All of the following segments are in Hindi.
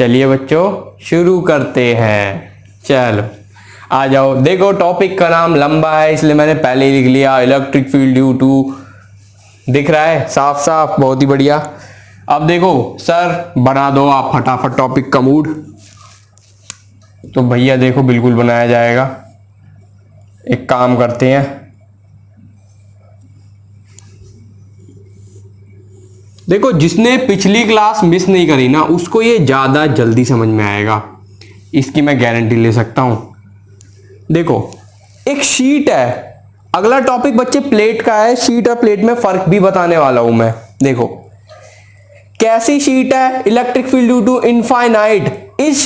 चलिए बच्चों शुरू करते हैं। चलो आ जाओ। देखो टॉपिक का नाम लंबा है इसलिए मैंने पहले ही लिख लिया, इलेक्ट्रिक फील्ड ड्यू टू। दिख रहा है साफ साफ, बहुत ही बढ़िया। अब देखो सर बना दो आप फटाफट टॉपिक का मूड। तो भैया देखो बिल्कुल बनाया जाएगा। एक काम करते हैं, देखो जिसने पिछली क्लास मिस नहीं करी ना उसको ये ज्यादा जल्दी समझ में आएगा, इसकी मैं गारंटी ले सकता हूं। देखो एक शीट है, अगला टॉपिक बच्चे प्लेट का है। शीट और प्लेट में फर्क भी बताने वाला हूं मैं। देखो कैसी शीट है, electric field due to infinite. इस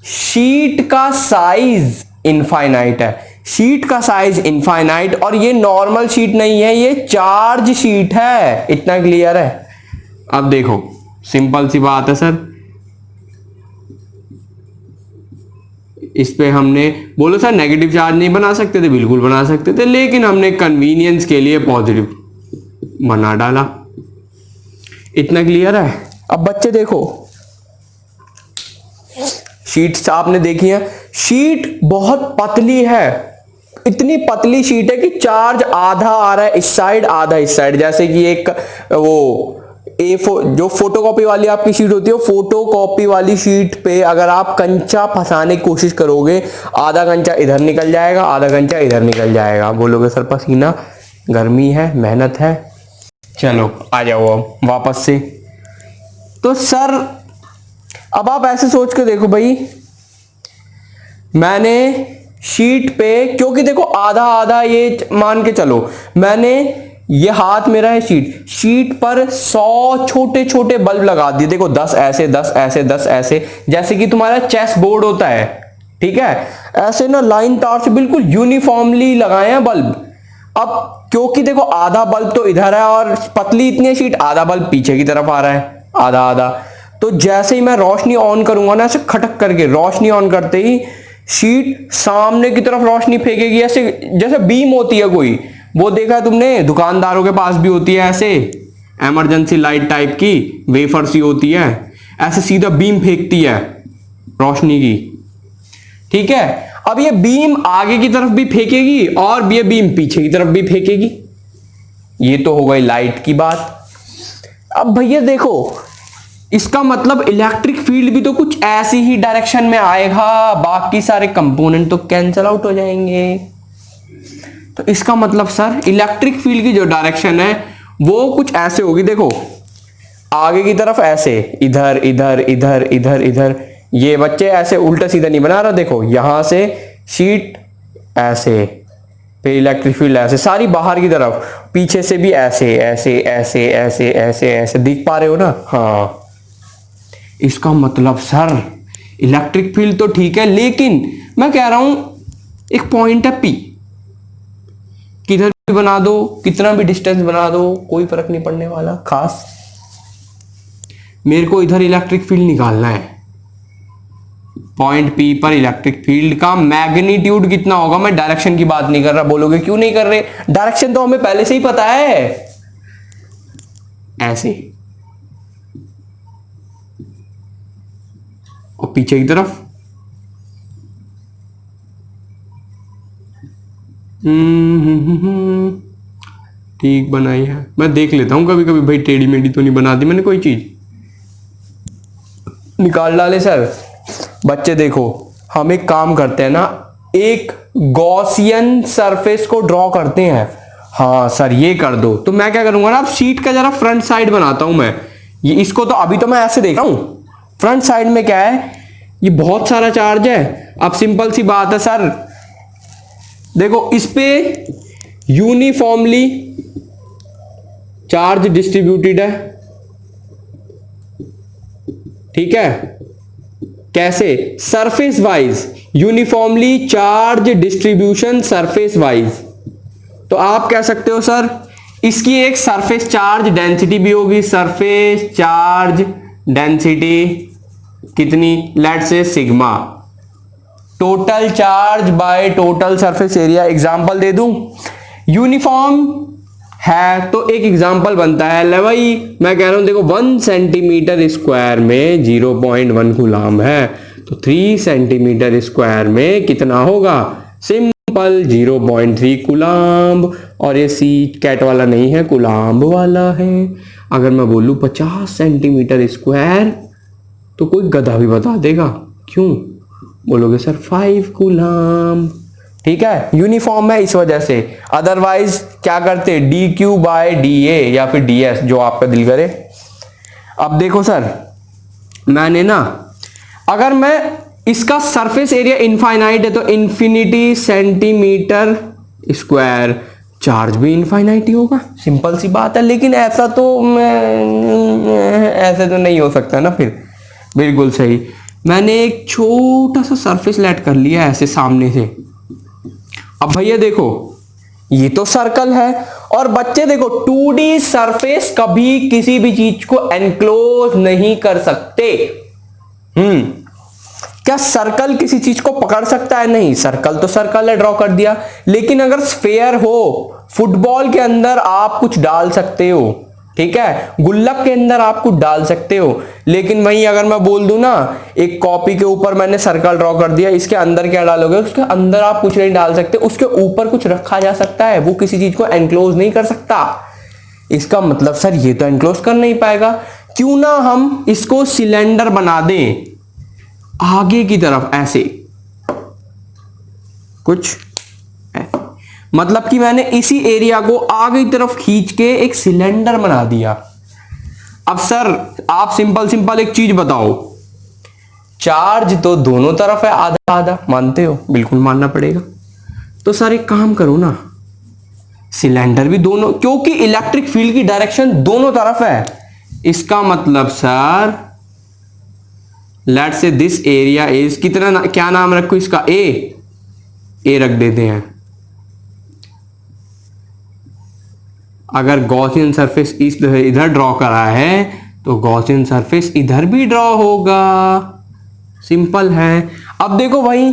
शीट का साइज इनफाइनाइट है, शीट का साइज इनफाइनाइट, और ये नॉर्मल शीट नहीं है, ये चार्ज शीट है। इतना क्लियर है। अब देखो सिंपल सी बात है सर, इस पे हमने बोलो सर नेगेटिव चार्ज नहीं बना सकते थे, बिल्कुल बना सकते थे, लेकिन हमने कन्वीनियंस के लिए पॉजिटिव बना डाला। इतना क्लियर है। अब बच्चे देखो शीट्स आपने देखी है, शीट बहुत पतली है। इतनी पतली शीट है कि चार्ज आधा आ रहा है इस साइड आधा इस साइड। जैसे कि एक वो जो फोटोकॉपी वाली आपकी शीट होती है, फोटोकॉपी वाली शीट पे अगर आप कंचा फंसाने की कोशिश करोगे, आधा कंचा इधर निकल जाएगा, आधा कंचा इधर निकल जाएगा। बोलोगे सर पसीना, गर्मी है, मेहनत है। चलो आ जाओ अब वापस से। तो सर अब आप ऐसे सोच के देखो भाई, मैंने शीट पे, क्योंकि देखो आधा आधा ये मान के चलो, मैंने ये हाथ मेरा है शीट पर 100 छोटे छोटे बल्ब लगा दिए। देखो 10 ऐसे 10 ऐसे 10 ऐसे, जैसे कि तुम्हारा चेस बोर्ड होता है, ठीक है, ऐसे ना लाइन तार से बिल्कुल यूनिफॉर्मली लगाए हैं बल्ब। अब क्योंकि देखो आधा बल्ब तो इधर है और पतली इतनी है शीट, आधा बल्ब पीछे की तरफ आ रहा है, आधा आधा। तो जैसे ही मैं रोशनी ऑन करूंगा ना, ऐसे खटक करके रोशनी ऑन करते ही शीट सामने की तरफ रोशनी फेंकेगी, ऐसे जैसे बीम होती है कोई, वो देखा है तुमने, दुकानदारों के पास भी होती है ऐसे इमरजेंसी लाइट टाइप की, वेफर सी होती है, ऐसे सीधा बीम फेंकती है रोशनी की, ठीक है। अब ये बीम आगे की तरफ भी फेंकेगी और ये बीम पीछे की तरफ भी फेंकेगी। ये तो हो गई लाइट की बात। अब भैया देखो इसका मतलब इलेक्ट्रिक फील्ड भी तो कुछ ऐसी ही डायरेक्शन में आएगा, बाकी सारे कंपोनेंट तो कैंसल आउट हो जाएंगे। तो इसका मतलब सर इलेक्ट्रिक फील्ड की जो डायरेक्शन है वो कुछ ऐसे होगी। देखो आगे की तरफ ऐसे, इधर इधर इधर इधर इधर। ये बच्चे ऐसे उल्टा सीधा नहीं बना रहा, देखो यहां से शीट ऐसे, फिर इलेक्ट्रिक फील्ड ऐसे सारी बाहर की तरफ, पीछे से भी ऐसे ऐसे ऐसे ऐसे ऐसे ऐसे। दिख पा रहे हो ना? हाँ, इसका मतलब सर इलेक्ट्रिक फील्ड तो ठीक है, लेकिन मैं कह रहा हूं एक पॉइंट है पी, किधर भी बना दो, कितना भी डिस्टेंस बना दो, कोई फर्क नहीं पड़ने वाला खास। मेरे को इधर इलेक्ट्रिक फील्ड निकालना है, पॉइंट पी पर इलेक्ट्रिक फील्ड का मैग्नीट्यूड कितना होगा। मैं डायरेक्शन की बात नहीं कर रहा। बोलोगे क्यों नहीं कर रहे, डायरेक्शन तो हमें पहले से ही पता है। ऐसे और पीछे की तरफ ठीक बनाई है। मैं देख लेता हूं कभी कभी भाई, टेढ़ी मेढ़ी तो नहीं बना दी मैंने कोई चीज, निकाल डाले सर। बच्चे देखो हम एक काम करते हैं ना, एक गॉसियन सरफेस को ड्रॉ करते हैं। हाँ सर ये कर दो। तो मैं क्या करूंगा ना, अब शीट का जरा फ्रंट साइड बनाता हूं मैं। ये इसको तो अभी तो मैं ऐसे देख रहा हूं, फ्रंट साइड में क्या है, ये बहुत सारा चार्ज है। अब सिंपल सी बात है सर, देखो इस पे यूनिफॉर्मली चार्ज डिस्ट्रीब्यूटेड है, ठीक है। कैसे? Surface wise, uniformly charge distribution surface wise. तो आप कह सकते हो सर इसकी एक सरफेस चार्ज डेंसिटी भी होगी। सरफेस चार्ज डेंसिटी कितनी, let's say sigma, total charge by total surface area. Example दे दूं, यूनिफॉर्म है तो एक एग्जांपल बनता है। ले भाई मैं कह रहा हूं देखो 1 सेंटीमीटर स्क्वायर में 0.1 कूलाम है, तो 3 सेंटीमीटर स्क्वायर में कितना होगा? Simple 0.3 coulomb. और ये सी कैट वाला नहीं है, कूलाम वाला है। अगर मैं बोलूं 50 सेंटीमीटर स्क्वायर तो कोई गधा भी बता देगा। क्यों? बोलोगे सर 5 कूलाम। ठीक है, यूनिफॉर्म है इस वजह से। अदरवाइज क्या करते? dq/da या फिर ds, जो आपका दिल करे। अब देखो सर, मैंने ना, अगर मैं इसका सरफेस एरिया इनफाइनाइट है तो इन्फिनिटी सेंटीमीटर स्क्वायर, चार्ज भी इनफाइनाइट ही होगा। सिंपल सी बात है। लेकिन ऐसा तो ऐसे तो नहीं हो सकता ना फिर। बिल्कुल सही। मैंने एक छोटा सा सरफेस लेट कर लिया ऐसे सामने से। अब भैया देखो, ये तो सर्कल है। और बच्चे देखो 2D सरफेस कभी किसी भी चीज को एनक्लोज नहीं कर सकते। क्या सर्कल किसी चीज को पकड़ सकता है? नहीं, सर्कल तो सर्कल है, ड्रॉ कर दिया। लेकिन अगर स्फेयर हो, फुटबॉल के अंदर आप कुछ डाल सकते हो, ठीक है, गुल्लक के अंदर आप कुछ डाल सकते हो। लेकिन वहीं अगर मैं बोल दूं ना, एक कॉपी के ऊपर मैंने सर्कल ड्रॉ कर दिया, इसके अंदर क्या डालोगे? उसके अंदर आप कुछ नहीं डाल सकते। उसके ऊपर कुछ रखा जा सकता है, वो किसी चीज को एनक्लोज नहीं कर सकता। इसका मतलब सर ये तो एनक्लोज कर नहीं पाएगा। क्यों ना हम इसको सिलेंडर बना दें आगे की तरफ, ऐसे कुछ, मतलब कि मैंने इसी एरिया को आगे की तरफ खींच के एक सिलेंडर बना दिया। अब सर आप सिंपल एक चीज बताओ, चार्ज तो दोनों तरफ है, आधा आधा, मानते हो? बिल्कुल मानना पड़ेगा। तो सर एक काम करो ना, सिलेंडर भी दोनों, क्योंकि इलेक्ट्रिक फील्ड की डायरेक्शन दोनों तरफ है। इसका मतलब sir let's say this area is कितना, क्या नाम रखो इसका? ए रख देते हैं। अगर गॉसियन सरफेस इधर ड्रॉ करा है तो गॉसियन सरफेस इधर भी ड्रॉ होगा। सिंपल है। अब देखो भाई,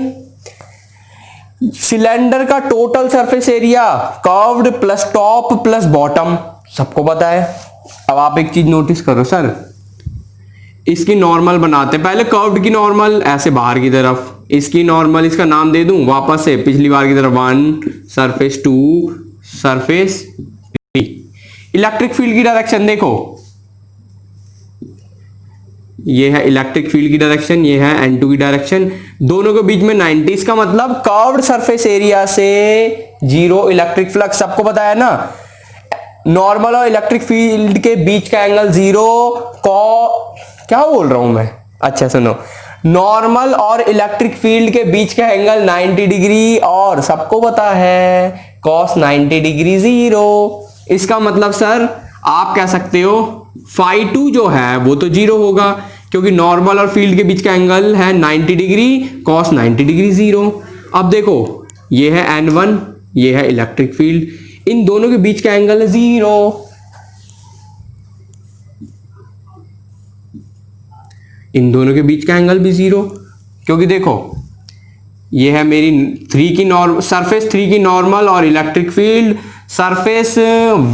सिलेंडर का total surface area curved plus top plus bottom सबको पता है। अब आप एक चीज नोटिस करो सर, इसकी नॉर्मल बनाते, पहले कर्व्ड की नॉर्मल ऐसे बाहर की तरफ, इसकी नॉर्मल, इसका नाम दे दूं वापस से पिछली बार की तरफ, 1 सरफेस 2 सरफेस 3। इलेक्ट्रिक फील्ड की डायरेक्शन देखो, ये है इलेक्ट्रिक फील्ड की डायरेक्शन, ये है N2 की डायरेक्शन, दोनों के बीच में 90, इसका मतलब कर्व्ड सरफेस एरिया से 0 इलेक्ट्रिक फ्लक्स, सबको पता है ना। नॉर्मल और इलेक्ट्रिक फील्ड के बीच का एंगल 0 क्या बोल रहा हूं मैं? अच्छा सुनो, नॉर्मल और इलेक्ट्रिक फील्ड के बीच का एंगल 90 डिग्री, और सबको पता है cos 90 डिग्री 0। इसका मतलब सर आप कह सकते हो φ2 जो है वो तो 0 होगा, क्योंकि नॉर्मल और फील्ड के बीच का एंगल है 90 डिग्री, cos 90 डिग्री 0। अब देखो ये है N1, ये है इलेक्ट्रिक फील्ड, इन दोनों के बीच का एंगल है 0। इन दोनों के बीच का एंगल भी 0, क्योंकि देखो ये है मेरी 3 की नॉर्मल, सरफेस 3 की नॉर्मल और इलेक्ट्रिक फील्ड, सरफेस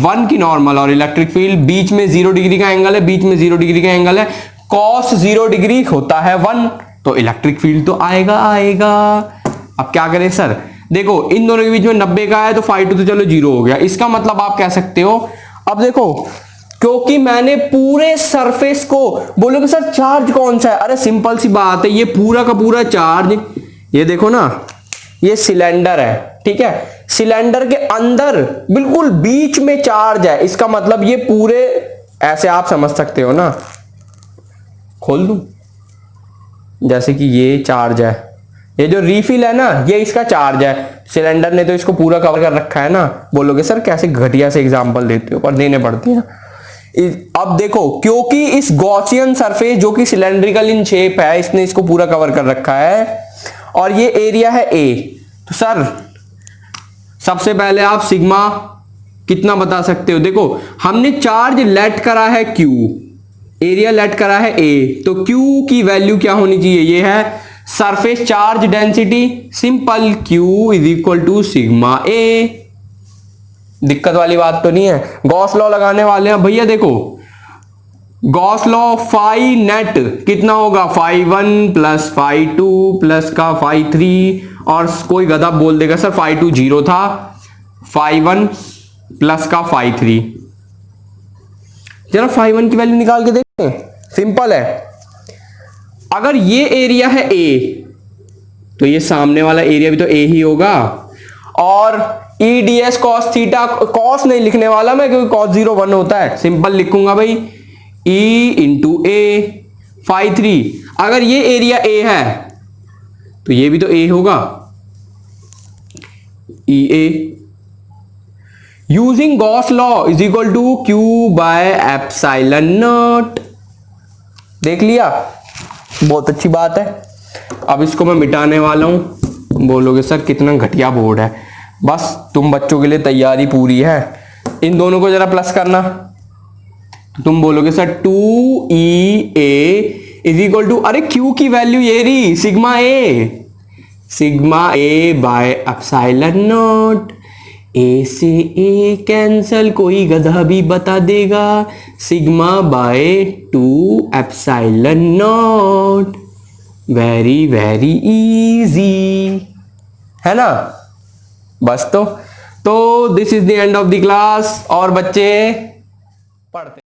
1 की नॉर्मल और इलेक्ट्रिक फील्ड, बीच में 0 डिग्री का एंगल है, बीच में 0 डिग्री का एंगल है, cos 0 डिग्री होता है 1, तो इलेक्ट्रिक फील्ड तो आएगा। अब क्या करें सर? देखो इन दोनों के बीच में 90 का है तो φ2 तो चलो 0 हो गया। इसका मतलब आप कह सकते हो, अब देखो क्योंकि मैंने पूरे सरफेस को, बोलोगे सर चार्ज कौन सा है? अरे सिंपल सी बात है, ये पूरा का पूरा चार्ज, ये देखो ना, ये सिलेंडर है, ठीक है, सिलेंडर के अंदर बिल्कुल बीच में चार्ज है। इसका मतलब ये पूरे, ऐसे आप समझ सकते हो ना, खोल दूं जैसे कि ये चार्ज है, ये जो रीफिल है ना ये इसका चार्ज है, सिलेंडर ने तो इसको पूरा कवर कर रखा है ना। बोलोगे सर कैसे घटिया से एग्जांपल देते हो, पर देने पड़ते हैं। अब देखो क्योंकि इस गॉसियन सरफेस जो कि सिलेंड्रिकल इन शेप है, इसने इसको पूरा कवर कर रखा है, और ये एरिया है A, तो सर सबसे पहले आप सिग्मा कितना बता सकते हो? देखो हमने चार्ज लेट करा है Q, एरिया लेट करा है A, तो Q की वैल्यू क्या होनी चाहिए? ये है surface charge density, simple Q is equal to sigma A। दिक्कत वाली बात तो नहीं है। गॉस लॉ लगाने वाले हैं भैया। देखो गॉस लॉ फाई नेट कितना होगा, फाई 1 प्लस फाई 2 प्लस का फाई 3, और कोई गधा बोल देगा सर फाई 2 0 था, फाई 1 प्लस का फाई 3। जरा फाई 1 की वैल्यू निकाल के देखें, सिंपल है। अगर ये एरिया है ए तो ये सामने वाला एरिया भी तो ए ही होगा, और E D S cos theta, cos नहीं लिखने वाला मैं क्योंकि कॉस 0 1 होता है, सिंपल लिखूंगा भाई ई इंटू ए फाई 3। अगर ये एरिया ए है तो ये भी तो ए होगा, E A. Using Gauss law is equal to Q by epsilon naught. देख लिया, बहुत अच्छी बात है। अब इसको मैं मिटाने वाला हूं। बोलोगे सर कितना घटिया बोर्ड है, बस तुम बच्चों के लिए तैयारी पूरी है। इन दोनों को जरा प्लस करना, तो तुम बोलोगे sir 2e a is equal to, अरे क्यू की वैल्यू ये रही sigma A by epsilon naught. A से ए कैंसल, कोई गधा भी बता देगा, sigma by 2 epsilon naught. Very very easy है ना। बस तो this is the end of the class. और बच्चे पढ़ते